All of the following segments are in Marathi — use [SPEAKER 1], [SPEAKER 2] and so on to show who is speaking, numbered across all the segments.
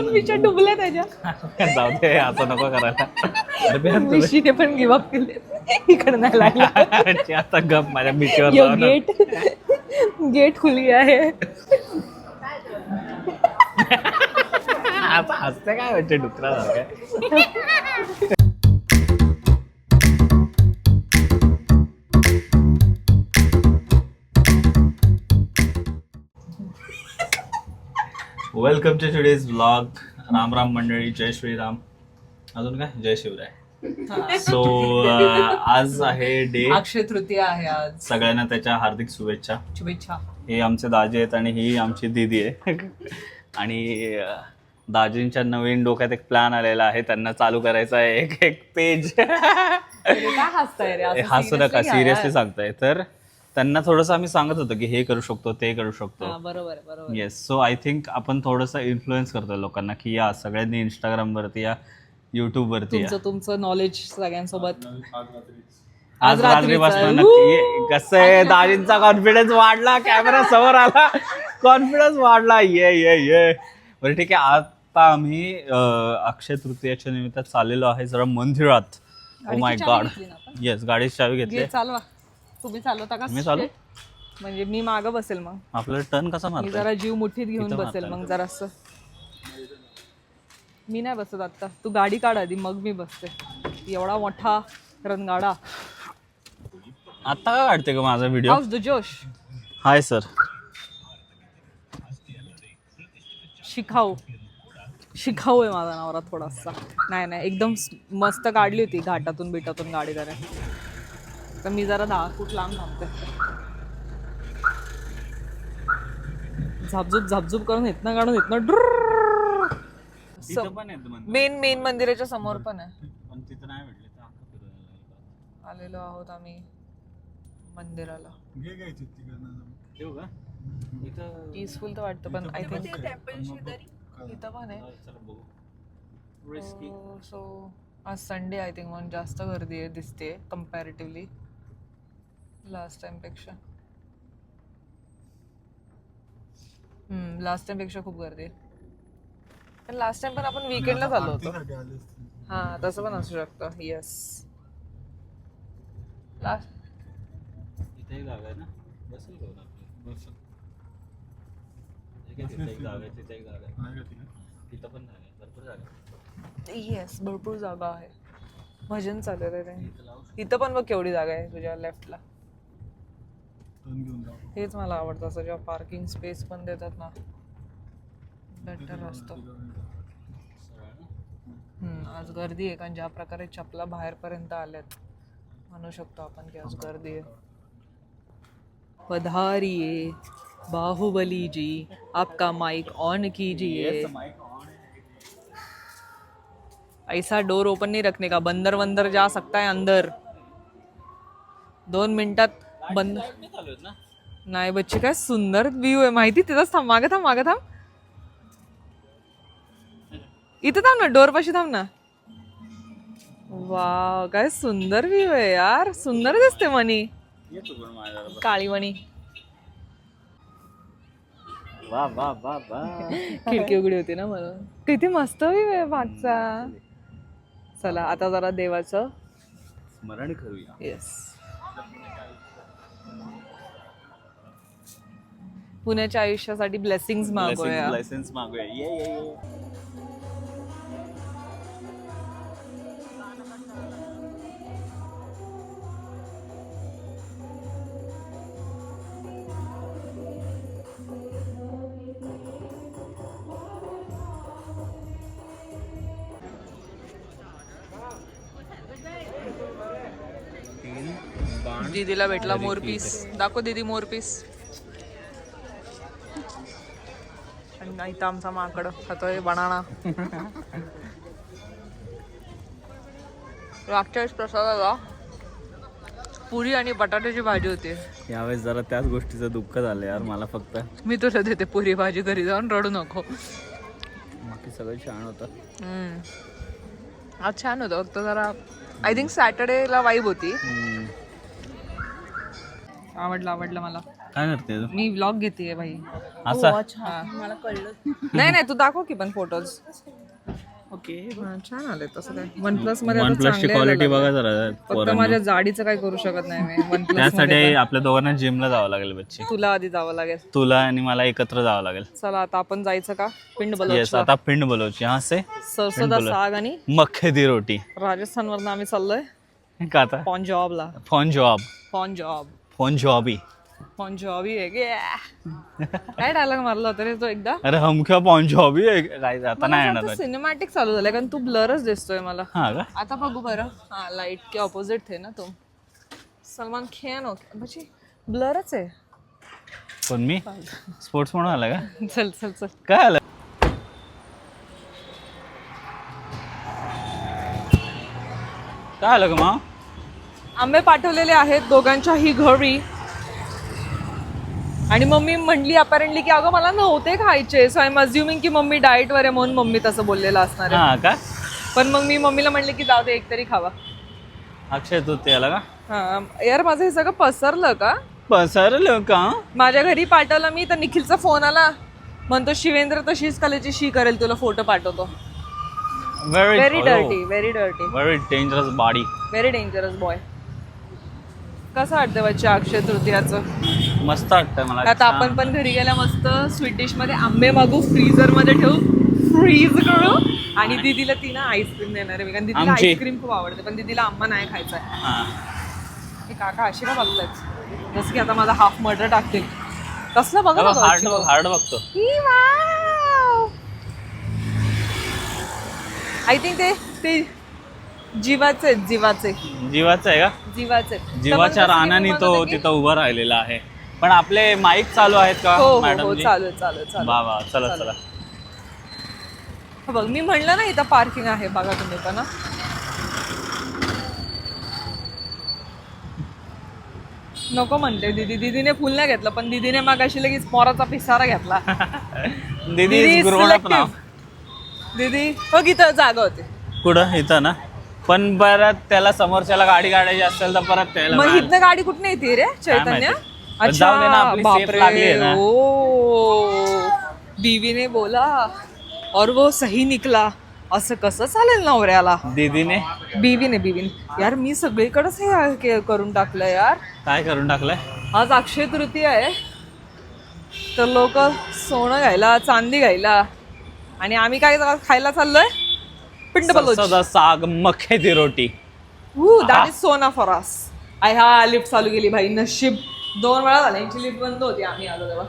[SPEAKER 1] 2 विषय डुबले त्याच्या.
[SPEAKER 2] जाऊ दे असं नको करायला.
[SPEAKER 1] मिशीने पण गिव्हअप केले. इकडे नाही लागला.
[SPEAKER 2] आता गप माझ्या बीचवर
[SPEAKER 1] गेट खुली आहे.
[SPEAKER 2] आता हसते काय म्हणजे डुकरा सारखं. Welcome to today's blog. Ram Ram मंडळी, जय श्रीराम. अजून काय जय शिवराय. सो आज आहे डे
[SPEAKER 1] अक्षय तृतीया आहे आज.
[SPEAKER 2] सगळ्यांना त्याच्या हार्दिक शुभेच्छा.
[SPEAKER 1] शुभेच्छा.
[SPEAKER 2] हे आमचे दाजी आहेत आणि ही आमची दीदी आहे. आणि दाजींच्या नवीन डोक्यात एक प्लॅन आलेला आहे, त्यांना चालू करायचा आहे एक पेज.
[SPEAKER 1] काय हसताय रे?
[SPEAKER 2] हसू नका, सिरियसली सांगताय. तर त्यांना थोडंसं आम्ही सांगत होतो की हे करू शकतो, ते करू शकतो.
[SPEAKER 1] बरोबर.
[SPEAKER 2] येस. सो आय थिंक आपण थोडंसं इन्फ्लुएन्स करतोय लोकांना की या सगळ्यांनी इंस्टाग्राम वरती या, युट्यूब वरती या.
[SPEAKER 1] तुमचं नॉलेज सगळ्यांसोबत
[SPEAKER 2] आज रात्रीपासून नक्की. कसं आहे, दाजींचा कॉन्फिडन्स वाढला, कॅमेरा समोर आला, कॉन्फिडन्स वाढला. ये बरं ठीक आहे. आता आम्ही अक्षय तृतीयाच्या निमित्त चाललेलो आहे जरा मंदिरात. Oh my God. येस, गाडीची चावी घेतली.
[SPEAKER 1] चालवा. तुम्ही चालवता का?
[SPEAKER 2] मी चालू.
[SPEAKER 1] म्हणजे मी मागं बसेल, मग
[SPEAKER 2] आपल्याला टर्न कसा
[SPEAKER 1] मी
[SPEAKER 2] मारतो?
[SPEAKER 1] जरा जीव मुठीत घेऊन बसेल मग जरासं. मी नाही बसत आता, तू गाडी काढ आधी, मग मी बसते. एवढा मोठा रणगाडा.
[SPEAKER 2] आता काय वाटते का माझा व्हिडिओ?
[SPEAKER 1] हाऊस द जोश.
[SPEAKER 2] Hi sir.
[SPEAKER 1] शिकाऊ आहे माझा नवरा थोडासा. नाही एकदम मस्त काढली होती घाटातून बिटातून गाडी जरा. तर मी जरा 10 फूट लांब थांबते. झापझूप करून इथनं काढून इथनं मेन मंदिराच्या समोर पण आहे. आलेलो आहोत आम्ही मंदिराला. पीसफुल तर वाटतं, पण आय थिंक इथं पण आहे. सो आज संडे आय थिंक, म्हणून जास्त गर्दी आहे दिसते कम्पॅरेटिव्हली लास्ट टाइम पेक्षा. लास्ट टाइम पेक्षा खूप गर्दी आहे. पण लास्ट टाइम पण आपण वीकेंडला झालो होतो. हा, तसं पण असू शकतं. येस. लास्ट
[SPEAKER 2] इथे एक जागा आहे ना, बसेल घेऊन आपली. तिथे एक जागा आहे, तिथे एक जागा आहे, तिथं पण जागा आहे, भरपूर जागा आहे.
[SPEAKER 1] येस, भरपूर जागा आहे. भजन चालू आहे ते. इथं पण बघ केवढी जागा आहे तुझ्या लेफ्टला. हेच मला आवडतं, असं जेव्हा पार्किंग स्पेस पण देतात ना, बेटर असतं. आज गर्दी आहे, कारण ज्या प्रकारे चपला बाहेरपर्यंत आल्यात, म्हणू शकतो आपण की आज गर्दी आहे. पधारिये बाहुबली जी, आपका माइक ऑन कीजिए. ऐसा डोर ओपन नहीं रखने का, बंदर जा सकता है अंदर. 2 मिनिटात बंद. नाही बच्चे, काय सुंदर व्ह्यू आहे माहिती. तिथंच थांब, मागे थांब. इथं थांब ना, डोर पाशी थांब ना. वाव, काय सुंदर व्ह्यू आहे यार. सुंदर दिसते मनी, काळी मणी. खिडकी उघडी होती ना म्हणून. किती मस्त व्ह्यू आहे मागचा. चला आता जरा देवाचं
[SPEAKER 2] स्मरण करूया.
[SPEAKER 1] येस. पुण्याच्या आयुष्यासाठी ब्लेसिंग्स मागूया.
[SPEAKER 2] ब्लेसिंग्स मागूया. ये.
[SPEAKER 1] दीदीला भेटला मोरपीस. दाखव दीदी मोरपीस. आणि नाही तर आमचा माकड खातोय बनाना. मागच्या वेळेस प्रसादाला पुरी आणि बटाट्याची भाजी होती.
[SPEAKER 2] यावेळेस जरा त्याच गोष्टीचं दुःख झालं यार मला. फक्त
[SPEAKER 1] मी तुला देते पुरी भाजी, घरी जाऊन रडू नको.
[SPEAKER 2] बाकी सगळं छान होतं.
[SPEAKER 1] आज छान होतं, फक्त जरा आय थिंक सॅटर्डेला वाईब होती. आवडलं मला.
[SPEAKER 2] काय करते तू?
[SPEAKER 1] मी व्लॉग घेतेय भाई.
[SPEAKER 2] असं
[SPEAKER 1] हा. नाही नाही तू दाखव की पण फोटोज.
[SPEAKER 3] ओके.
[SPEAKER 1] छान आले तसं काय. OnePlus मध्ये आता
[SPEAKER 2] OnePlus ची
[SPEAKER 1] चांगले
[SPEAKER 2] क्वालिटी
[SPEAKER 1] यायला
[SPEAKER 2] बघा
[SPEAKER 1] लागले.
[SPEAKER 2] जरा
[SPEAKER 1] फक्त
[SPEAKER 2] पोरांनो.
[SPEAKER 1] माझ्या जाडीचं काय करू शकत नाही मी OnePlus
[SPEAKER 2] त्यासाठी
[SPEAKER 1] मध्ये.
[SPEAKER 2] आपल्या दोघांना जिमला जावं लागेल बच्ची.
[SPEAKER 1] तुला आधी जावं लागेल.
[SPEAKER 2] तुला आणि मला एकत्र जावं लागेल.
[SPEAKER 1] चला आता आपण जायचं का पिंड
[SPEAKER 2] येस
[SPEAKER 1] बलोच.
[SPEAKER 2] आता पिंड बोलवची. हा से
[SPEAKER 1] सरसोदा साग आणि
[SPEAKER 2] मक्के दी रोटी
[SPEAKER 1] राजस्थान वरनं आम्ही चाललोय
[SPEAKER 2] का आता
[SPEAKER 1] पंजाबला.
[SPEAKER 2] पंजाब
[SPEAKER 1] पंजाब
[SPEAKER 2] पंजाबी.
[SPEAKER 1] पंजाबी आहे गे. काय डायलॉग मारला होता रे तो एकदा.
[SPEAKER 2] अरे हम क्या पंजाबी आहे काय आता नाही येणार.
[SPEAKER 1] सिनेमॅटिक चालू झालंय कारण तू ब्लरच दिसतोय मला.
[SPEAKER 2] हा का
[SPEAKER 1] आता बघू बरं. हा लाइट के ऑपोजिट थे ना तुम. सलमान खान हो ब्लरच आहे.
[SPEAKER 2] पण मी स्पोर्ट्स म्हणून आला का
[SPEAKER 1] चल चल चल.
[SPEAKER 2] काय आलं काय आलं का मग
[SPEAKER 1] आंबे पाठवलेले आहेत दोघांच्याही घरी. आणि मम्मी म्हणली अपॅरेंटली की अगं मला नव्हते खायचे. सो आय एम अज्युमिंग की मम्मी डाएट वर आहे म्हणून मम्मी तसं बोललेलं असणार आहे.
[SPEAKER 2] हा का
[SPEAKER 1] पण मग मी मम्मीला म्हणले की जाऊ दे एक तरी खावा.
[SPEAKER 2] अक्षय तृतीयाला का
[SPEAKER 1] हा यार माझं हे सगळं पसरलं का.
[SPEAKER 2] पसरलं का
[SPEAKER 1] माझ्या घरी पाठवलं मी तर निखिलचा फोन आला. म्हणतो शिवेंद्र तशीच कलेची शी करेल तुला फोटो पाठवतो. Very dirty very dirty
[SPEAKER 2] very dangerous body.
[SPEAKER 1] Very dangerous boy. कसं वाटतं बच्चा अक्षय तृतीयाचं.
[SPEAKER 2] मस्त वाटतं मला.
[SPEAKER 1] आता आपण पण घरी गेल्या मस्त स्वीट डिश मध्ये आंबे मागू फ्रीजर मध्ये ठेवू फ्रीज करू. आणि दीदीला ती ना आईस्क्रीम देणार आहे कारण दीदीला
[SPEAKER 2] आमची.
[SPEAKER 1] आईस्क्रीम खूप आवडते पण दीदीला आंबा नाही खायचा आहे.
[SPEAKER 2] हा.
[SPEAKER 1] हे काका अशी का बघतायत जसं की आता माझा हाफ मर्डर टाकतील. कसलं बघा ना
[SPEAKER 2] हार्ड हार्ड बघतो.
[SPEAKER 1] आय थिंक ते जीवाचे आहेत, जीवाचे
[SPEAKER 2] जीवाचं आहे का
[SPEAKER 1] जीवाचे.
[SPEAKER 2] जीवाच्या रानाने तो तिथं उभा राहिलेला आहे. पण आपले माईक चालू आहेत का
[SPEAKER 1] हो हो
[SPEAKER 2] मॅडम
[SPEAKER 1] चालू चालू चालू.
[SPEAKER 2] वा चला चला.
[SPEAKER 1] बघ मी म्हणलं ना इथं पार्किंग आहे बघा तुम्ही पण ना. नको म्हणते दीदी. दीदीने फुल नाही घेतलं पण दीदीने मागाशी लगेच मोराचा पिसारा घेतला.
[SPEAKER 2] दीदी ग्रोन अप नाव.
[SPEAKER 1] दीदी हो इथं जागा होती.
[SPEAKER 2] कुठं इथं ना पण परत त्याला समोरच्याला गाडी काढायची असेल तर परत त्याला
[SPEAKER 1] मग इथनं गाडी कुठे येते रे चैतन्य.
[SPEAKER 2] माहिती. जाऊ दे ना, आपली safe लागली आहे ना.
[SPEAKER 1] ओ बीवी ने बोला और वो सही निकला. असं कसं चालेल नवऱ्याला.
[SPEAKER 2] दीदीने
[SPEAKER 1] बीवीने यार मी सगळीकडेच हे करून टाकलं यार.
[SPEAKER 2] काय करून टाकलंय.
[SPEAKER 1] आज अक्षय तृतीया आहे तर लोक सोनं घ्यायला चांदी घ्यायला आणि आम्ही काय खायला चाललोय पिंड बलोच.
[SPEAKER 2] सरसोदा साग मक्के दी रोटी.
[SPEAKER 1] दॅट इज सोना फॉर अस. आय हा लिफ्ट चालू केली भाई नशीब. 2 वेळा झाल्या यांची लिफ्ट बंद होती आम्ही आलो तेव्हा.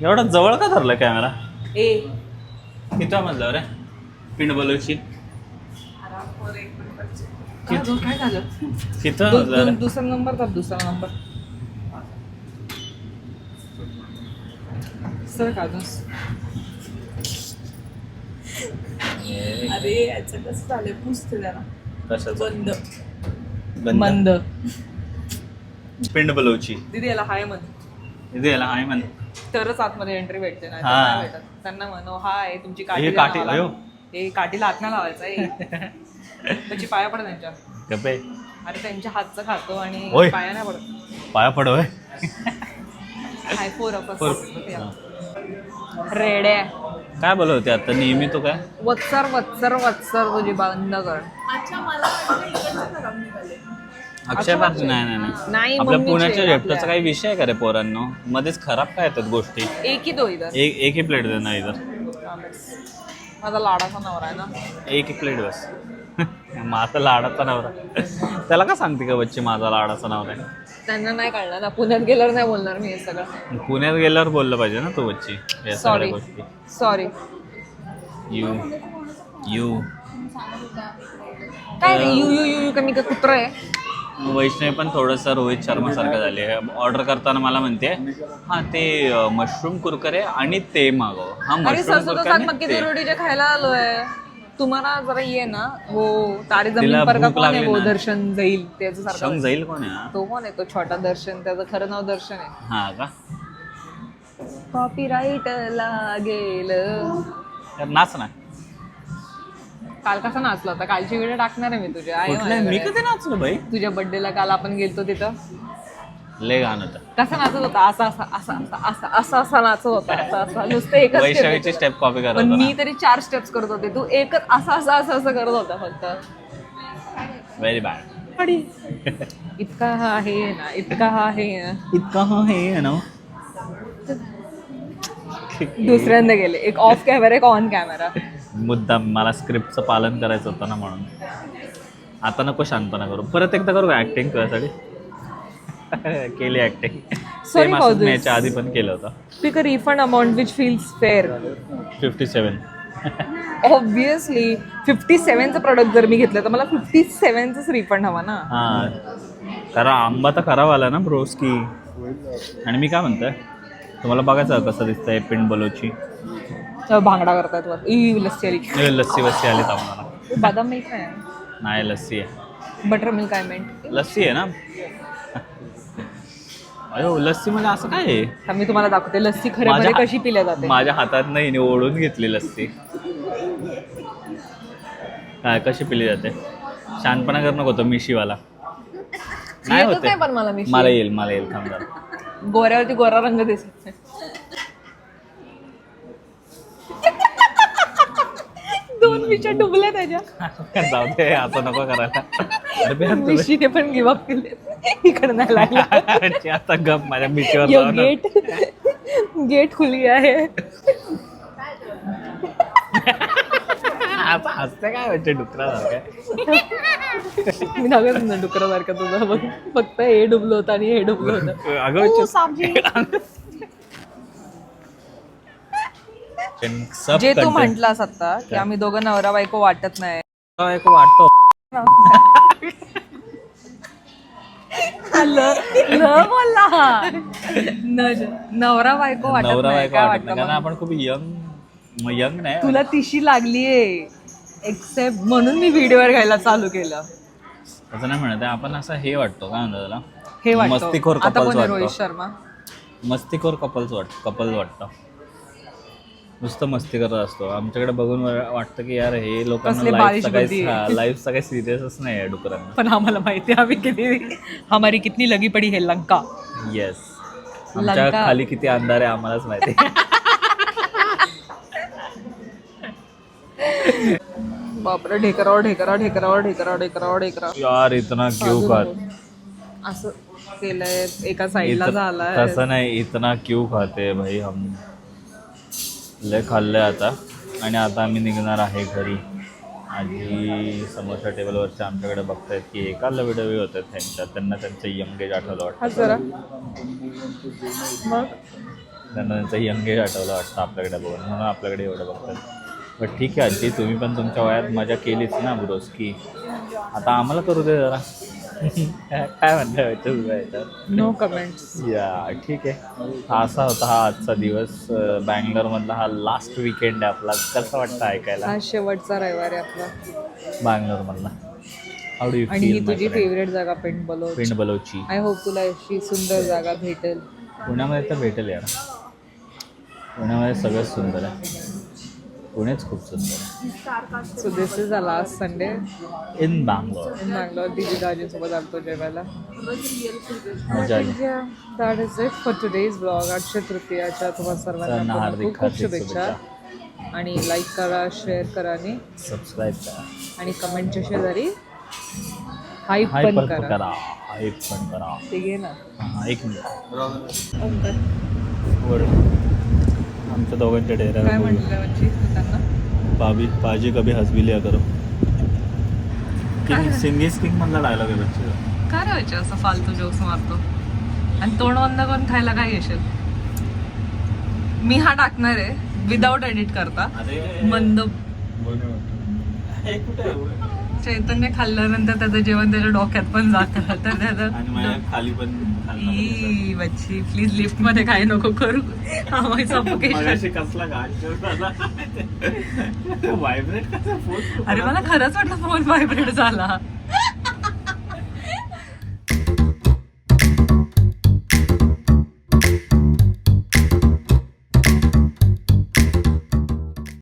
[SPEAKER 2] एवढा जवळ का धरलं कॅमेरा.
[SPEAKER 1] ए
[SPEAKER 2] किती मजल्यावर रे पिंड बलोची
[SPEAKER 1] काय झालं
[SPEAKER 2] किती
[SPEAKER 1] दुसरा नंबर तर दुसरा नंबर सर का अरे याचं कसं झालंय पुसते त्याला.
[SPEAKER 2] कशाचं
[SPEAKER 1] बंद मंद.
[SPEAKER 2] पिंड बलोची
[SPEAKER 1] दीदी याला हाय म्हण.
[SPEAKER 2] दीदी याला हाय म्हण
[SPEAKER 1] तरच आतमध्ये एंट्री भेटते नाही तर
[SPEAKER 2] हा.
[SPEAKER 1] नाही भेटत. त्यांना म्हणो हाय तुमची
[SPEAKER 2] हे
[SPEAKER 1] काठी
[SPEAKER 2] काठी
[SPEAKER 1] लावा.
[SPEAKER 2] अयो
[SPEAKER 1] हे काठीला हात नाही लावायचा. त्याची पाया पड त्यांच्या.
[SPEAKER 2] गप्पे
[SPEAKER 1] अरे त्यांच्या हातचं खातो आणि
[SPEAKER 2] ओय.
[SPEAKER 1] पाया नाही पडत.
[SPEAKER 2] पाया पडोय.
[SPEAKER 1] हाय रेड्या
[SPEAKER 2] काय बोलवते आता नेहमी तो काय
[SPEAKER 1] वत्सर वत्सर वत्सर तुझी बंद कर.
[SPEAKER 2] अक्षय पार्क नाही
[SPEAKER 1] नाही,
[SPEAKER 2] आपल्या
[SPEAKER 1] मम्मीचे
[SPEAKER 2] पुण्याच्या
[SPEAKER 1] आपल्या.
[SPEAKER 2] झेपटाचा काही विषय आहे का रे पोरांनो मध्येच खराब काय येतात गोष्टी.
[SPEAKER 1] एक ही दो इधर.
[SPEAKER 2] एक ही प्लेट दे ना इधर.
[SPEAKER 1] माझा लाडाचा नवरा आहे ना.
[SPEAKER 2] एक ही प्लेट बस. माझा लाडाचा नवरा त्याला का सांगते का बच्ची माझा लाडाचा नवरा आहे.
[SPEAKER 1] त्यांना नाही कळणार ना पुण्यात गेल्यावर नाही बोलणार मी हे सगळं.
[SPEAKER 2] पुण्यात गेल्यावर बोललं पाहिजे ना तू बच्ची या सगळ्या
[SPEAKER 1] सॉरी
[SPEAKER 2] गोष्टी.
[SPEAKER 1] सॉरी.
[SPEAKER 2] यू
[SPEAKER 1] काय रे यू यू यू कमी का कुत्र आहे.
[SPEAKER 2] वैष्णवी पण थोडंसं रोहित शर्मा सारखं झाले. ऑर्डर करताना मला म्हणते हा ते मशरूम कुरकुरे आणि ते मागव. हा
[SPEAKER 1] अरे
[SPEAKER 2] मशरूम
[SPEAKER 1] सरसों
[SPEAKER 2] कुरकुरे
[SPEAKER 1] साग
[SPEAKER 2] आणि
[SPEAKER 1] मक्के
[SPEAKER 2] ते.
[SPEAKER 1] दी रोटी जे खायला आलोय तुम्हाला जरा ये ना वो तारे
[SPEAKER 2] तिला
[SPEAKER 1] जमीन पर का
[SPEAKER 2] भूक
[SPEAKER 1] कोण आहे
[SPEAKER 2] लागली
[SPEAKER 1] वो
[SPEAKER 2] ना.
[SPEAKER 1] दर्शन जाईल त्याचं
[SPEAKER 2] शंख
[SPEAKER 1] सारखं.
[SPEAKER 2] जाईल कोण आहे हा?
[SPEAKER 1] तो कोण आहे तो छोटा दर्शन त्याचं खरं नाव दर्शन आहे.
[SPEAKER 2] हा का
[SPEAKER 1] कॉपीराईट लागेल.
[SPEAKER 2] तर नाच ना.
[SPEAKER 1] काल कसा नाचला होता कालची व्हिडिओ टाकणार आहे मी तुझ्या आहे
[SPEAKER 2] कुठल्या मी
[SPEAKER 1] माझ्याकडे.
[SPEAKER 2] कधी नाचलो भाई.
[SPEAKER 1] तुझ्या बर्थडेला काल आपण गेलतो तिथं
[SPEAKER 2] लय घाण होतं.
[SPEAKER 1] कसा नाचत होता, असा असा असा असा असा असा असा नाचत होता, असा असा नुसतं एकच step
[SPEAKER 2] वैष्णवीची
[SPEAKER 1] येते.
[SPEAKER 2] स्टेप कॉपी करत
[SPEAKER 1] पण
[SPEAKER 2] होता
[SPEAKER 1] मी तरी 4 स्टेप्स करत होते, तू एकच असं असं असं असं करत होता फक्त.
[SPEAKER 2] Very bad.
[SPEAKER 1] अडी. इतका हा आहे ना, इतका हा आहे ना.
[SPEAKER 2] इतका हे ना
[SPEAKER 1] दुसऱ्यांदा गेले, एक ऑफ कॅमेरा एक ऑन कॅमेरा.
[SPEAKER 2] मुद्दाम मला स्क्रिप्टचं पालन करायचं होतं ना म्हणून. आता नको शांतपणा करू. परत एकदा करू का ऍक्टिंग तुझ्यासाठी? केली acting.
[SPEAKER 1] Sorry about
[SPEAKER 2] me
[SPEAKER 1] this.
[SPEAKER 2] याच्या आधी पण केलं होतं.
[SPEAKER 1] Pick a refund amount which feels fair.
[SPEAKER 2] 57.
[SPEAKER 1] Obviously 57चं प्रोडक्ट जर मी घेतलं तर मला 57चंच रिफंड हवा ना.
[SPEAKER 2] हां, कारण आंबा तर खराब आला ना ब्रोस्की. आणि मी काय म्हणतोय, तुम्हाला बघायचं कसं दिसतंय पिंड बलोची.
[SPEAKER 1] भांगडा करतायत वर. लस्सी आली.
[SPEAKER 2] लस्सी वस्सी आली आम्हाला.
[SPEAKER 1] बदाम मिल्क आहे,
[SPEAKER 2] नाही लस्सी आहे.
[SPEAKER 1] बटर मिल्क काय मेंट.
[SPEAKER 2] लस्सी आहे ना. अयो लस्सी म्हणजे असं काय आहे?
[SPEAKER 1] तर मी तुम्हाला दाखवते लस्सी खरे मध्ये कशी पिल्या जाते.
[SPEAKER 2] माझ्या हातात नाही ओढून घेतली लस्सी. काय कशी पिली जाते? शानपणा कर नको तो मिशीवाला. नाही
[SPEAKER 1] येतच
[SPEAKER 2] होते.
[SPEAKER 1] नाही पण मला मिशी.
[SPEAKER 2] मला येईल थांब जरा.
[SPEAKER 1] गोऱ्यावरती गोरा रंग दिसत. दोन मिशा डुबल्या त्याच्या.
[SPEAKER 2] जाऊ दे असं नको करायला. अरे बे, हात तुझे-
[SPEAKER 1] मिशीने पण गिव अप केले. इकडे नाही लागला.
[SPEAKER 2] अरे, आता गप माझ्या मिशीवर
[SPEAKER 1] यो
[SPEAKER 2] जाऊ ना.
[SPEAKER 1] गेट खुली आहे.
[SPEAKER 2] आता हसते काय म्हणजे डुकरासारखं.
[SPEAKER 1] मी दाखवत ना डुकरासारखं तुझं बघ. फक्त हे डुबलं होतं आणि हे डुबलं होतं.
[SPEAKER 2] अगं
[SPEAKER 1] जे तू म्हंटलास आता की आम्ही दोघं नवरा बायको वाटत नाही.
[SPEAKER 2] वाटतो
[SPEAKER 1] बोलला नवरा बायको वाटत
[SPEAKER 2] नवरा
[SPEAKER 1] नाही.
[SPEAKER 2] बायको
[SPEAKER 1] काय
[SPEAKER 2] वाटत नाही,
[SPEAKER 1] वाटतं
[SPEAKER 2] कारण
[SPEAKER 1] मग?
[SPEAKER 2] आपण खूप यंग नाही.
[SPEAKER 1] तुला तिशी लागलीये एक्सेप्ट म्हणून मी व्हिडिओवर घ्यायला चालू केलं.
[SPEAKER 2] असं नाही म्हणत आहे आपण. असं हे वाटतो काय म्हणतो त्याला,
[SPEAKER 1] हे
[SPEAKER 2] मस्तीखोर
[SPEAKER 1] वाटतं आता
[SPEAKER 2] कपल्स
[SPEAKER 1] कोण आहे?
[SPEAKER 2] वाटतो.
[SPEAKER 1] रोहित शर्मा.
[SPEAKER 2] मस्तीखोर कपल्स वाटतं. नुसतं मस्ती करत असतो. आमच्याकडे बघून वाटतं की यार हे लोकांना
[SPEAKER 1] कसले
[SPEAKER 2] लाईफ
[SPEAKER 1] बारिशमध्ये.
[SPEAKER 2] लाईफ सगळ्या सिरियसच नाही आहे डुकरांना.
[SPEAKER 1] पण आम्हाला माहिती आहे आम्ही किती हमारी कितनी लगी पडी है लंका.
[SPEAKER 2] येस, आमच्या
[SPEAKER 1] लंका.
[SPEAKER 2] खाली किती अंधार आहे आम्हालाच माहिती.
[SPEAKER 1] बापरे ढेकरावर ढेकरा ढेकरावर ढेकरा ढेकरावर ढेकरा.
[SPEAKER 2] यार इतना क्यों खात.
[SPEAKER 1] असं केलंय एका साईडला झालाय.
[SPEAKER 2] तसं नाही, इतना क्यों खाते भाई हम. लय खाल्लंय आता. आणि आता आम्ही निघणार आहे घरी. आजी समोरच्या टेबलवरच्या आमच्याकडे बघतायत की एकाला व्हिडिओ होतात त्यांना त्यांचं यंगेज आठवलं
[SPEAKER 1] हा
[SPEAKER 2] वाटतं.
[SPEAKER 1] जरा मग
[SPEAKER 2] त्यांना त्यांचं यंगेज आठवलं वाटतं आपल्याकडे बघून, म्हणून आपल्याकडे एवढं बघतात. पण ठीक आहे आजी, तुम्ही पण तुमच्या वयात मजा केलीच ना ब्रोस्की. आता आम्हाला करू दे जरा. काय म्हणताय?
[SPEAKER 1] No comments.
[SPEAKER 2] या ठीक आहे. असा होता हा आजचा दिवस. बँगलोरमधला हा लास्ट वीकेंड आहे आपला. कसं वाटतं ऐकायला?
[SPEAKER 1] हा शेवटचा रविवार आहे आपला
[SPEAKER 2] बँगलोरमधला. हाऊ डू यू
[SPEAKER 1] आणि ही
[SPEAKER 2] फील?
[SPEAKER 1] तुझी फेवरेट जागा पिंड बलोच.
[SPEAKER 2] पिंड बलोची.
[SPEAKER 1] आय होप तुला अशी सुंदर जागा भेटेल.
[SPEAKER 2] पुण्यामध्ये तर भेटेल यार. पुण्यामध्ये सगळंच सुंदर आहे. पुणेच खूप सुंदर आहे.
[SPEAKER 1] So this is a last Sunday
[SPEAKER 2] in Bangalore.
[SPEAKER 1] In Bangalore. दिदी दाजींसोबत आलतो जेवायला.
[SPEAKER 2] मजा आली.
[SPEAKER 1] That is it for today's blog. अक्षय तृतीयाच्या तुम्हाला सर्वांना खूप
[SPEAKER 2] हार्दिक
[SPEAKER 1] खूप शुभेच्छा. आणि लाईक करा, शेअर करा आणि
[SPEAKER 2] सबस्क्राईब करा
[SPEAKER 1] आणि कमेंटच्या शेजारी हाईप
[SPEAKER 2] हाईप
[SPEAKER 1] पण
[SPEAKER 2] पण
[SPEAKER 1] करा.
[SPEAKER 2] करा. हाईप पण करा.
[SPEAKER 1] ते घे ना.
[SPEAKER 2] हां, एक मिनिट. वर आमच्या दोघांच्या
[SPEAKER 1] काय
[SPEAKER 2] डेऱ्यावर
[SPEAKER 1] म्हटलं म्हणजे त्यांना
[SPEAKER 2] पाजी कभी हसबी लिया करो. सिंगीज किंग मधला डायलॉग आहे बच्चे.
[SPEAKER 1] काय राहायचं असं फालतू जोक्स मारतो आणि तोंड बंद करून खायला काय येशील. मी हा टाकणार आहे विदाऊट एडिट करता. मंद चैतन्य खाल्ल्यानंतर त्याचं जेवण त्याच्या डोक्यात पण जातं तर त्याचं
[SPEAKER 2] खाली पण
[SPEAKER 1] ई बच्ची प्लीज लिफ्ट मध्ये काय नको करू. आम्हाला सफोकेशन.
[SPEAKER 2] कसला व्हायब्रेट कसा फोन.
[SPEAKER 1] अरे मला खरंच वाटलं फोन व्हायब्रेट झाला.